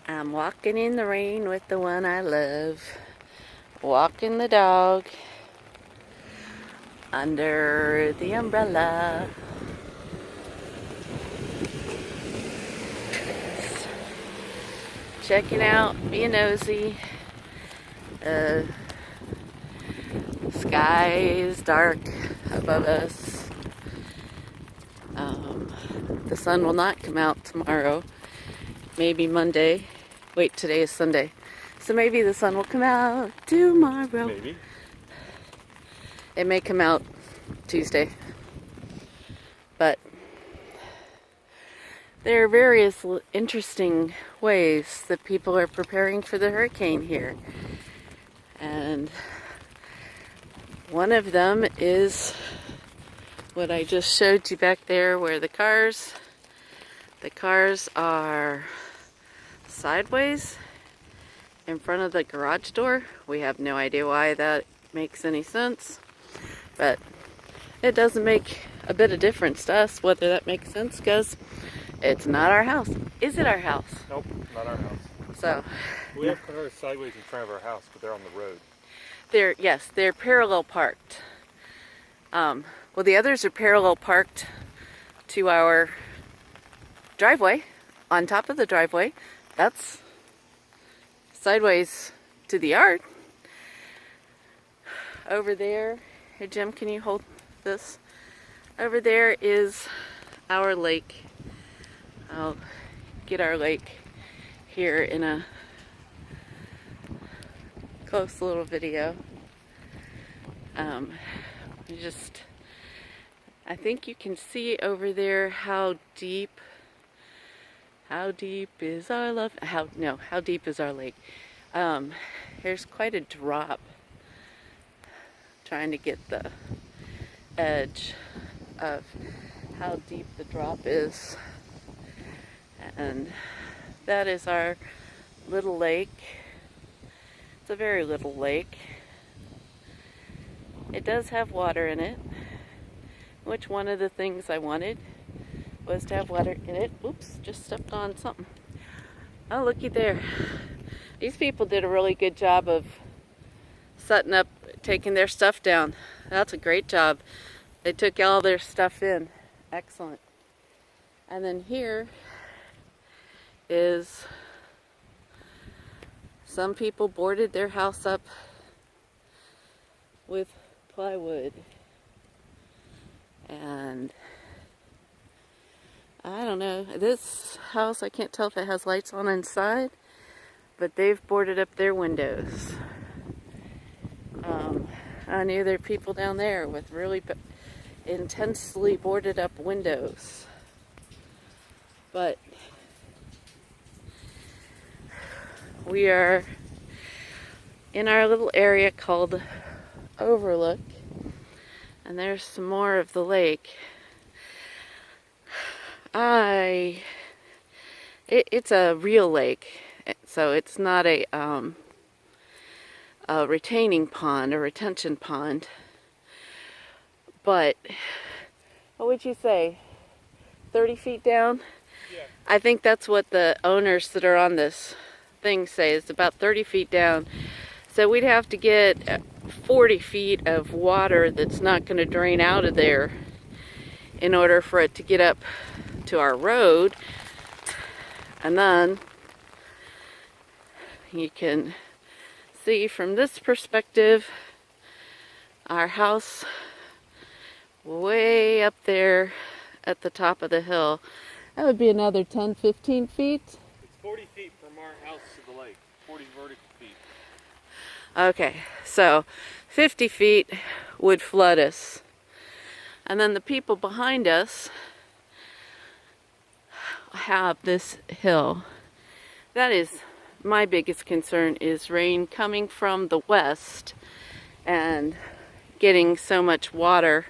I'm walking in the rain with the one I love, walking the dog under the umbrella. Checking out, being nosy. Sky is dark above us. The sun will not come out tomorrow. Maybe Monday. Wait, today is Sunday. So maybe the sun will come out tomorrow. Maybe. It may come out Tuesday. But there are various interesting ways that people are preparing for the hurricane here. And one of them is what I just showed you back there, where the cars are sideways in front of the garage door. We have no idea why that makes any sense, but it doesn't make a bit of difference to us whether that makes sense, because it's not our house. Is it our house? Nope, not our house. So We have cars sideways in front of our house, but they're on the road. they're parallel parked. Well, the others are parallel parked to our driveway, on top of the driveway. That's sideways to the yard. Over there, here, Jim, can you hold this? Over there is our lake. I'll get our lake here in a close little video. I think you can see over there how deep is our love? How deep is our lake? There's quite a drop. Trying to get the edge of how deep the drop is. And that is our little lake. It's a very little lake. It does have water in it, which one of the things I wanted was to have water in it. Oops, just stepped on something. Oh, looky there. These people did a really good job of setting up, taking their stuff down. That's a great job. They took all their stuff in. Excellent. And then here is, some people boarded their house up with plywood. And I don't know, this house, I can't tell if it has lights on inside, but they've boarded up their windows. I knew there are people down there with really intensely boarded up windows. But we are in our little area called Overlook, and there's some more of the lake. It's a real lake, so it's not a retaining pond or retention pond. But what would you say? 30 feet down? Yeah. I think that's what the owners that are on this thing say. It's about 30 feet down. So we'd have to get 40 feet of water that's not going to drain out of there in order for it to get up to our road. And then you can see from this perspective our house way up there at the top of the hill. That would be another 10, 15 feet. It's 40 feet from our house to the lake. 40 vertical feet. Okay, so 50 feet would flood us. And then the people behind us have this hill. That is my biggest concern, is rain coming from the west and getting so much water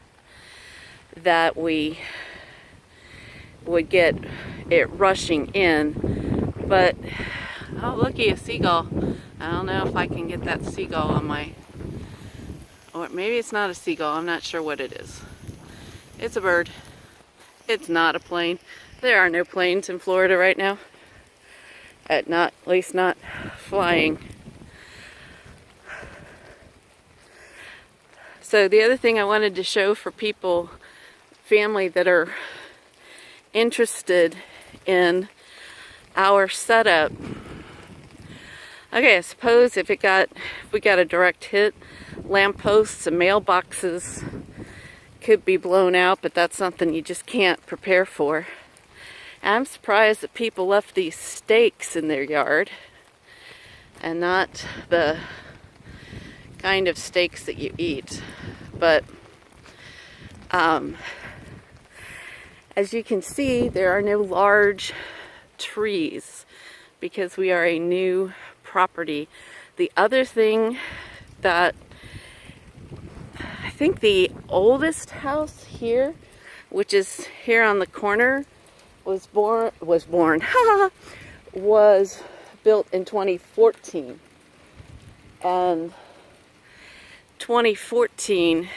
that we would get it rushing in. But oh, looky, a seagull. I don't know if I can get that seagull on my, or maybe it's not a seagull, I'm not sure what it is. It's a bird. It's not a plane. There are no planes in Florida right now. at least not flying. So the other thing I wanted to show for people, family that are interested in our setup. Okay, I suppose if we got a direct hit, lampposts and mailboxes could be blown out, but that's something you just can't prepare for. And I'm surprised that people left these stakes in their yard and not the kind of steaks that you eat. But as you can see, there are no large trees because we are a new property. The other thing that I think the oldest house here, which is here on the corner, was built in 2014. And 2014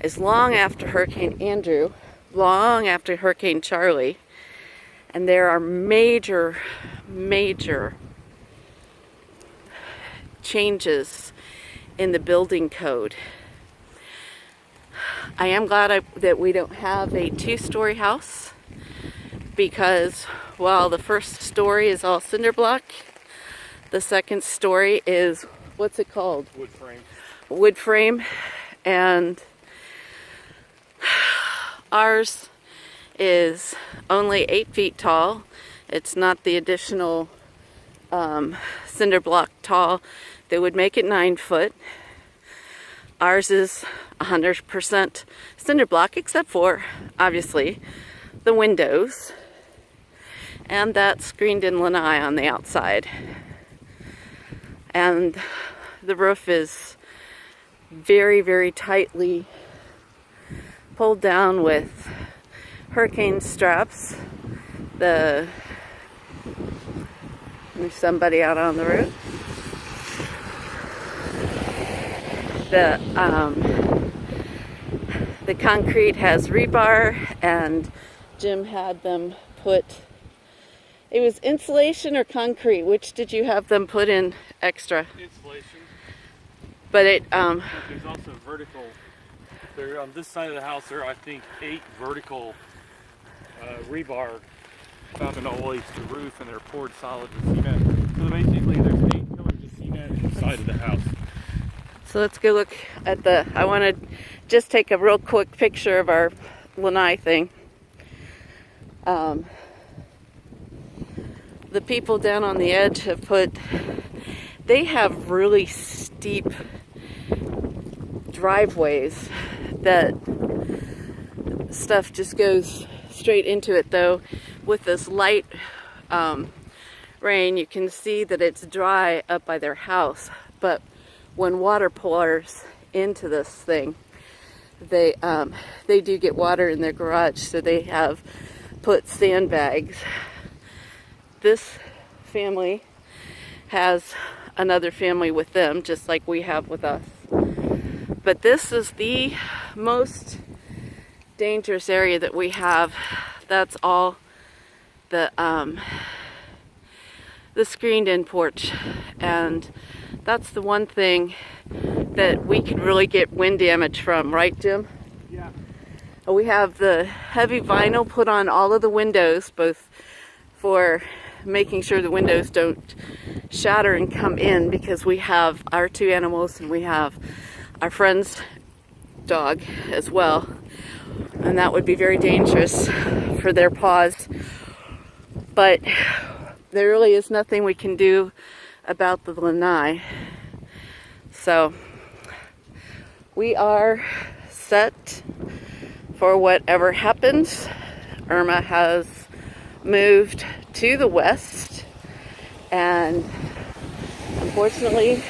is long after Hurricane Andrew, long after Hurricane Charlie, and there are major changes in the building code. I am glad that we don't have a two-story house, because while the first story is all cinder block, the second story is, what's it called? Wood frame. Wood frame. And ours is only 8 feet tall. It's not the additional cinder block tall that would make it 9 foot. Ours is 100% cinder block, except for, obviously, the windows and that screened-in lanai on the outside. And the roof is very tightly pulled down with hurricane straps. There's somebody out on the roof. The concrete has rebar, and Jim had them put, it was insulation or concrete? Which did you have them put in extra? Insulation. But it There's also vertical. There on this side of the house, there are, I think, 8 vertical rebar mounted all the way to the roof, and they're poured solid with cement. So basically, there's 8 pillars of cement inside of the house. So let's go look at I want to just take a real quick picture of our lanai thing. The people down on the edge they have really steep driveways that stuff just goes straight into it, though. With this light rain, you can see that it's dry up by their house, but when water pours into this thing, they do get water in their garage, so they have put sandbags. This family has another family with them, just like we have with us. But this is the most dangerous area that we have. That's all the screened-in porch, and that's the one thing that we could really get wind damage from, right, Jim? Yeah. We have the heavy vinyl put on all of the windows, both for making sure the windows don't shatter and come in, because we have our 2 animals and we have our friend's dog as well, and that would be very dangerous for their paws. But there really is nothing we can do about the lanai. So we are set for whatever happens. Irma has moved to the west, and unfortunately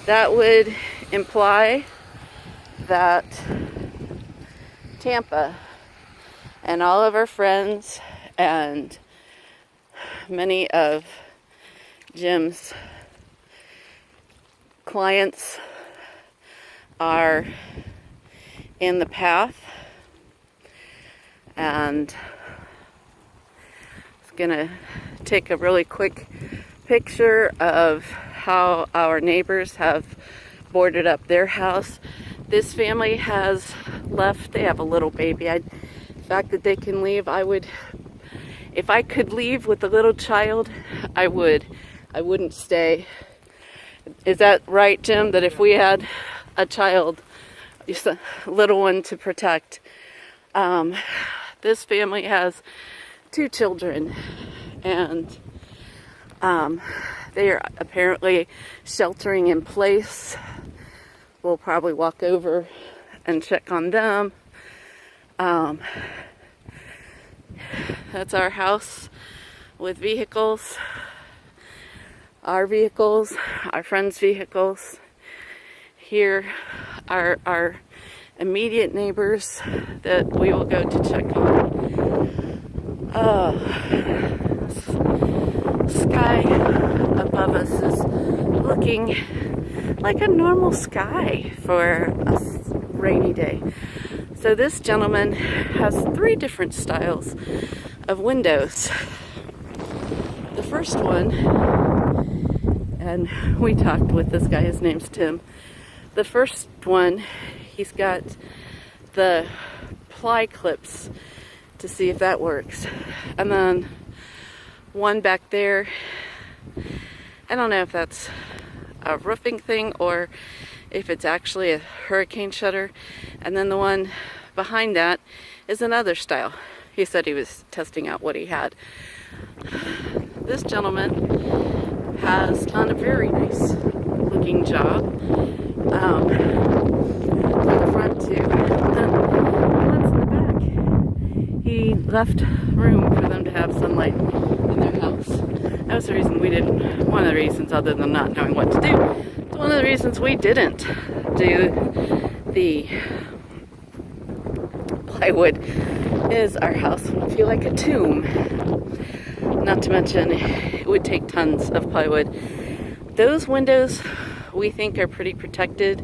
that would imply that Tampa and all of our friends and many of Jim's clients are in the path, and it's gonna take a really quick picture of how our neighbors have boarded up their house. This family has left. They have a little baby. The fact that they can leave, if I could leave with a little child, I would. I wouldn't stay. Is that right, Jim? That if we had a child, just a little one to protect. This family has 2 children, and they are apparently sheltering in place. We'll probably walk over and check on them. That's our house with vehicles, our vehicles, our friends' vehicles. Here are our immediate neighbors that we will go to check on. Sky above us is looking like a normal sky for a rainy day. So this gentleman has 3 different styles of windows. The first one, and we talked with this guy, his name's Tim. The first one, he's got the ply clips to see if that works. And then one back there, I don't know if that's a roofing thing or if it's actually a hurricane shutter. And then the one behind that is another style. He said he was testing out what he had. This gentleman has done a very nice looking job for the front too. Then the ones in the back, he left room for them to have sunlight in their house. That was the reason we didn't, one of the reasons other than not knowing what to do. It's one of the reasons we didn't do the plywood is our house would feel like a tomb. Not to mention it would take tons of plywood. Those windows we think are pretty protected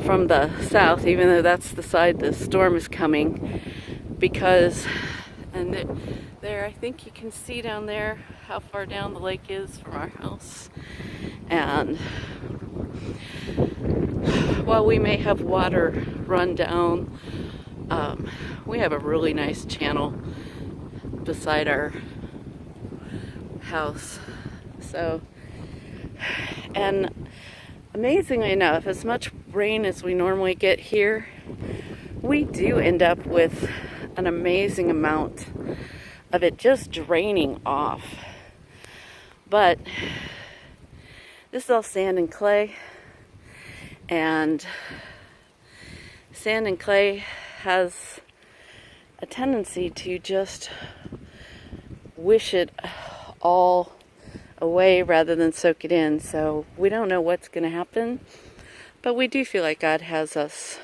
from the south, even though that's the side the storm is coming, because, and there I think you can see down there how far down the lake is from our house. And while we may have water run down, we have a really nice channel beside our house. So, and amazingly enough, as much rain as we normally get here, we do end up with an amazing amount of it just draining off. But this is all sand and clay, and sand and clay has a tendency to just wish it all away rather than soak it in. So we don't know what's going to happen, but we do feel like God has us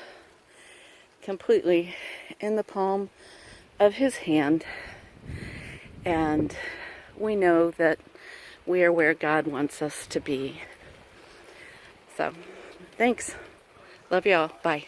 completely in the palm of His hand, and we know that we are where God wants us to be. So thanks. Love y'all. Bye.